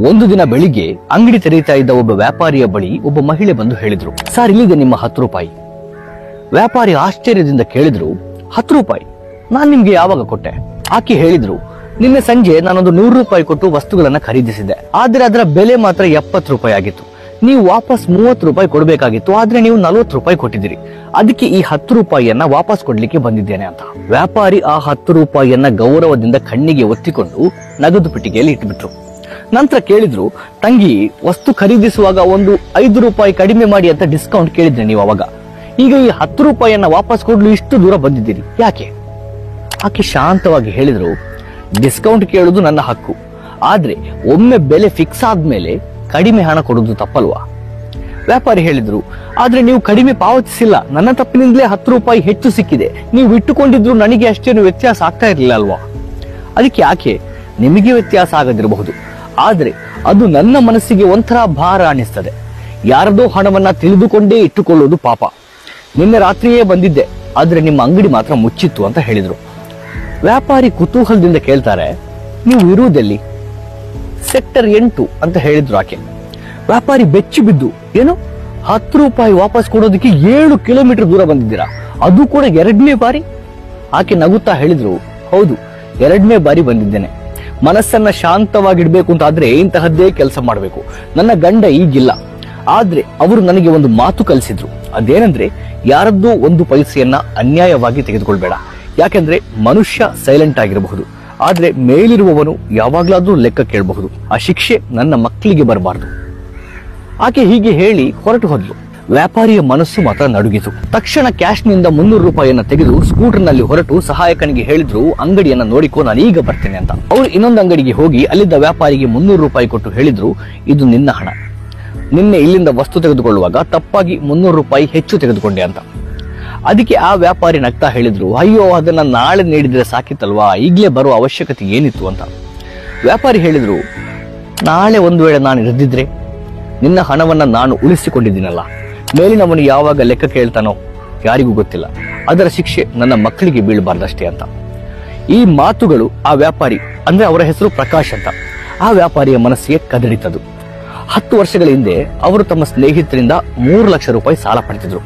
ಒಂದು ದಿನ ಬೆಳಿಗ್ಗೆ ಅಂಗಡಿ ತೆರೀತಾ ಇದ್ದ ಒಬ್ಬ ವ್ಯಾಪಾರಿಯ ಬಳಿ ಒಬ್ಬ ಮಹಿಳೆ ಬಂದು ಹೇಳಿದ್ರು, ಸರ್ ಇಲ್ಲಿದೆ ನಿಮ್ಮ 10 ರೂಪಾಯಿ. ವ್ಯಾಪಾರಿ ಆಶ್ಚರ್ಯದಿಂದ ಕೇಳಿದ್ರು, 10 ರೂಪಾಯಿ ನಾನ್ ನಿಮ್ಗೆ ಯಾವಾಗ ಕೊಟ್ಟೆ? ಆಕೆ ಹೇಳಿದ್ರು, ನಿನ್ನೆ ಸಂಜೆ ನಾನೊಂದು 100 ರೂಪಾಯಿ ಕೊಟ್ಟು ವಸ್ತುಗಳನ್ನ ಖರೀದಿಸಿದ್ದೆ, ಆದ್ರೆ ಅದರ ಬೆಲೆ ಮಾತ್ರ 70 ರೂಪಾಯಿ ಆಗಿತ್ತು. ನೀವು ವಾಪಸ್ 30 ರೂಪಾಯಿ ಕೊಡಬೇಕಾಗಿತ್ತು, ಆದ್ರೆ ನೀವು 40 ರೂಪಾಯಿ ಕೊಟ್ಟಿದ್ದೀರಿ. ಅದಕ್ಕೆ ಈ 10 ರೂಪಾಯಿಯನ್ನ ವಾಪಸ್ ಕೊಡ್ಲಿಕ್ಕೆ ಬಂದಿದ್ದೇನೆ ಅಂತ. ವ್ಯಾಪಾರಿ ಆ 10 ರೂಪಾಯಿಯನ್ನ ಗೌರವದಿಂದ ಕಣ್ಣಿಗೆ ಒತ್ತಿಕೊಂಡು ನಗದು ಪೆಟ್ಟಿಗೆಯಲ್ಲಿ ಇಟ್ಬಿಟ್ರು. ನಂತರ ಕೇಳಿದ್ರು, ತಂಗಿ ವಸ್ತು ಖರೀದಿಸುವಾಗ ಒಂದು 5 ರೂಪಾಯಿ ಕಡಿಮೆ ಮಾಡಿ ಅಂತ ಡಿಸ್ಕೌಂಟ್ ಕೇಳಿದ್ರಿ ನೀವು ಅವಾಗ, ಈಗ ಈ 10 ರೂಪಾಯಿಯನ್ನ ವಾಪಸ್ ಕೊಡ್ಲು ಇಷ್ಟು ದೂರ ಬಂದಿದ್ದೀರಿ ಯಾಕೆ? ಆಕೆ ಶಾಂತವಾಗಿ ಹೇಳಿದ್ರು, ಡಿಸ್ಕೌಂಟ್ ಕೇಳುದು ನನ್ನ ಹಕ್ಕು, ಆದ್ರೆ ಒಮ್ಮೆ ಬೆಲೆ ಫಿಕ್ಸ್ ಆದ್ಮೇಲೆ ಕಡಿಮೆ ಹಣ ಕೊಡುವುದು ತಪ್ಪಲ್ವಾ? ವ್ಯಾಪಾರಿ ಹೇಳಿದ್ರು, ಆದ್ರೆ ನೀವು ಕಡಿಮೆ ಪಾವತಿಸಿಲ್ಲ, ನನ್ನ ತಪ್ಪಿನಿಂದಲೇ 10 ರೂಪಾಯಿ ಹೆಚ್ಚು ಸಿಕ್ಕಿದೆ, ನೀವು ಇಟ್ಟುಕೊಂಡಿದ್ರು ನನಗೆ ಅಷ್ಟೇನು ವ್ಯತ್ಯಾಸ ಆಗ್ತಾ ಇರಲಿಲ್ಲ ಅಲ್ವಾ? ಅದಕ್ಕೆ ಯಾಕೆ ನಿಮಗೆ ವ್ಯತ್ಯಾಸ ಆಗದಿರಬಹುದು, ಆದ್ರೆ ಅದು ನನ್ನ ಮನಸ್ಸಿಗೆ ಒಂಥರ ಭಾರ ಅನಿಸ್ತದೆ. ಯಾರದೋ ಹಣವನ್ನ ತಿಳಿದುಕೊಂಡೇ ಇಟ್ಟುಕೊಳ್ಳುವುದು ಪಾಪ. ನಿನ್ನೆ ರಾತ್ರಿಯೇ ಬಂದಿದ್ದೆ, ಆದ್ರೆ ನಿಮ್ಮ ಅಂಗಡಿ ಮಾತ್ರ ಮುಚ್ಚಿತ್ತು ಅಂತ ಹೇಳಿದ್ರು. ವ್ಯಾಪಾರಿ ಕುತೂಹಲದಿಂದ ಕೇಳ್ತಾರೆ, ನೀವು ಇರುವುದೆಲ್ಲಿ? ಸೆಕ್ಟರ್ 8 ಅಂತ ಹೇಳಿದ್ರು ಆಕೆ. ವ್ಯಾಪಾರಿ ಬೆಚ್ಚಿ ಬಿದ್ದು, ಏನು 10 ರೂಪಾಯಿ ವಾಪಸ್ ಕೊಡೋದಕ್ಕೆ 7 ಕಿಲೋಮೀಟರ್ ದೂರ ಬಂದಿದ್ದೀರಾ, ಅದು ಕೂಡ 2ನೇ ಬಾರಿ? ಆಕೆ ನಗುತ್ತಾ ಹೇಳಿದ್ರು, ಹೌದು 2ನೇ ಬಾರಿ ಬಂದಿದ್ದೇನೆ. ಮನಸ್ಸನ್ನ ಶಾಂತವಾಗಿಡ್ಬೇಕು ಅಂತ ಆದ್ರೆ ಇಂತಹದ್ದೇ ಕೆಲಸ ಮಾಡಬೇಕು. ನನ್ನ ಗಂಡ ಈಗಿಲ್ಲ, ಆದ್ರೆ ಅವರು ನನಗೆ ಒಂದು ಮಾತು ಕಲಿಸಿದ್ರು, ಅದೇನಂದ್ರೆ ಯಾರದ್ದೋ 1 ಪೈಸೆಯನ್ನ ಅನ್ಯಾಯವಾಗಿ ತೆಗೆದುಕೊಳ್ಬೇಡ. ಯಾಕೆಂದ್ರೆ ಮನುಷ್ಯ ಸೈಲೆಂಟ್ ಆಗಿರಬಹುದು, ಆದ್ರೆ ಮೇಲಿರುವವನು ಯಾವಾಗ್ಲಾದ್ರೂ ಲೆಕ್ಕ ಕೇಳಬಹುದು. ಆ ಶಿಕ್ಷೆ ನನ್ನ ಮಕ್ಕಳಿಗೆ ಬರಬಾರದು. ಆಕೆ ಹೀಗೆ ಹೇಳಿ ಹೊರಟು ಹೋದ್ಲು. ವ್ಯಾಪಾರಿಯ ಮನಸ್ಸು ಮಾತ್ರ ನಡುಗಿತು. ತಕ್ಷಣ ಕ್ಯಾಶ್ ನಿಂದ 300 ರೂಪಾಯಿಯನ್ನ ತೆಗೆದು ಸ್ಕೂಟರ್ ನಲ್ಲಿ ಹೊರಟು ಸಹಾಯಕನಿಗೆ ಹೇಳಿದ್ರು, ಅಂಗಡಿಯನ್ನ ನೋಡಿಕೋ, ನಾನು ಈಗ ಬರ್ತೇನೆ ಅಂತ. ಅವರು ಇನ್ನೊಂದು ಅಂಗಡಿಗೆ ಹೋಗಿ ಅಲ್ಲಿದ್ದ ವ್ಯಾಪಾರಿಗೆ 300 ರೂಪಾಯಿ ಕೊಟ್ಟು ಹೇಳಿದ್ರು, ಇದು ನಿನ್ನ ಹಣ, ನಿನ್ನೆ ಇಲ್ಲಿಂದ ವಸ್ತು ತೆಗೆದುಕೊಳ್ಳುವಾಗ ತಪ್ಪಾಗಿ 300 ರೂಪಾಯಿ ಹೆಚ್ಚು ತೆಗೆದುಕೊಂಡೆ ಅಂತ. ಅದಕ್ಕೆ ಆ ವ್ಯಾಪಾರಿ ನಗ್ತಾ ಹೇಳಿದ್ರು, ಅಯ್ಯೋ ಅದನ್ನ ನಾಳೆ ನೀಡಿದ್ರೆ ಸಾಕಿತ್ತಲ್ವಾ, ಈಗಲೇ ಬರುವ ಅವಶ್ಯಕತೆ ಏನಿತ್ತು ಅಂತ. ವ್ಯಾಪಾರಿ ಹೇಳಿದ್ರು, ನಾಳೆ ಒಂದು ವೇಳೆ ನಾನು ಇರದಿದ್ರೆ ನಿನ್ನ ಹಣವನ್ನ ನಾನು ಉಳಿಸಿಕೊಂಡಿದ್ದೀನಲ್ಲ, ಮೇಲಿನವನು ಯಾವಾಗ ಲೆಕ್ಕ ಕೇಳ್ತಾನೋ ಯಾರಿಗೂ ಗೊತ್ತಿಲ್ಲ, ಅದರ ಶಿಕ್ಷೆ ನನ್ನ ಮಕ್ಕಳಿಗೆ ಬೀಳಬಾರ್ದಷ್ಟೇ ಅಂತ. ಈ ಮಾತುಗಳು ಆ ವ್ಯಾಪಾರಿ, ಅಂದ್ರೆ ಅವರ ಹೆಸರು ಪ್ರಕಾಶ್ ಅಂತ, ಆ ವ್ಯಾಪಾರಿಯ ಮನಸ್ಸಿಗೆ ಕದಡಿತದು. 10 ವರ್ಷಗಳ ಹಿಂದೆ ಅವರು ತಮ್ಮ ಸ್ನೇಹಿತರಿಂದ 3 ಲಕ್ಷ ರೂಪಾಯಿ ಸಾಲ ಪಡೆದಿದ್ರು.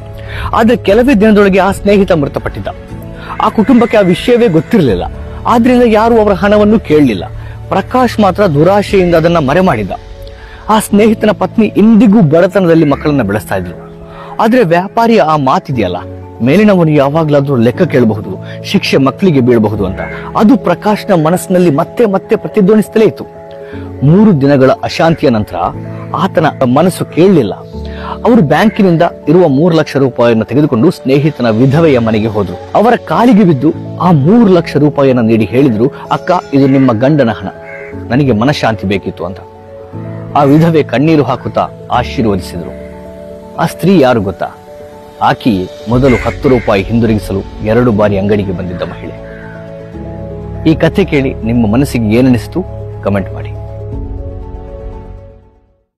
ಆದ್ರೆ ಕೆಲವೇ ದಿನದೊಳಗೆ ಆ ಸ್ನೇಹಿತ ಮೃತಪಟ್ಟಿದ್ದ. ಆ ಕುಟುಂಬಕ್ಕೆ ಆ ವಿಷಯವೇ ಗೊತ್ತಿರಲಿಲ್ಲ, ಆದ್ರಿಂದ ಯಾರು ಅವರ ಹಣವನ್ನು ಕೇಳಲಿಲ್ಲ. ಪ್ರಕಾಶ್ ಮಾತ್ರ ದುರಾಶೆಯಿಂದ ಅದನ್ನ ಮರೆ ಮಾಡಿದ್ದ. ಆ ಸ್ನೇಹಿತನ ಪತ್ನಿ ಇಂದಿಗೂ ಬಡತನದಲ್ಲಿ ಮಕ್ಕಳನ್ನ ಬೆಳೆಸ್ತಾ ಇದ್ರು. ಆದ್ರೆ ವ್ಯಾಪಾರಿಯ ಆ ಮಾತಿದೆಯಲ್ಲ, ಮೇಲಿನವನು ಯಾವಾಗ್ಲಾದ್ರೂ ಲೆಕ್ಕ ಕೇಳಬಹುದು, ಶಿಕ್ಷೆ ಮಕ್ಕಳಿಗೆ ಬೀಳಬಹುದು ಅಂತ, ಅದು ಪ್ರಕಾಶ್ನ ಮನಸ್ಸಿನಲ್ಲಿ ಮತ್ತೆ ಮತ್ತೆ ಪ್ರತಿಧ್ವನಿಸ್ತಲೇ ಇತ್ತು. 3 ದಿನಗಳ ಅಶಾಂತಿಯ ನಂತರ ಆತನ ಮನಸ್ಸು ಕೇಳಲಿಲ್ಲ. ಅವರು ಬ್ಯಾಂಕಿನಿಂದ ಇರುವ 3 ಲಕ್ಷ ರೂಪಾಯಿಯನ್ನು ತೆಗೆದುಕೊಂಡು ಸ್ನೇಹಿತನ ವಿಧವೆಯ ಮನೆಗೆ ಹೋದ್ರು. ಅವರ ಕಾಲಿಗೆ ಬಿದ್ದು ಆ 3 ಲಕ್ಷ ರೂಪಾಯಿಯನ್ನು ನೀಡಿ ಹೇಳಿದ್ರು, ಅಕ್ಕ ಇದು ನಿಮ್ಮ ಗಂಡನ ಹಣ, ನನಗೆ ಮನಃಶಾಂತಿ ಬೇಕಿತ್ತು ಅಂತ. ಆ ವಿಧವೆ ಕಣ್ಣೀರು ಹಾಕುತ್ತಾ ಆಶೀರ್ವದಿಸಿದ್ರು. ಆ ಸ್ತ್ರೀ ಯಾರು ಗೊತ್ತಾ? ಆಕೆಯೇ ಮೊದಲು 10 ರೂಪಾಯಿ ಹಿಂದಿರುಗಿಸಲು 2 ಬಾರಿ ಅಂಗಡಿಗೆ ಬಂದಿದ್ದ ಮಹಿಳೆ. ಈ ಕಥೆ ಕೇಳಿ ನಿಮ್ಮ ಮನಸ್ಸಿಗೆ ಏನನಿಸ್ತು? ಕಮೆಂಟ್ ಮಾಡಿ.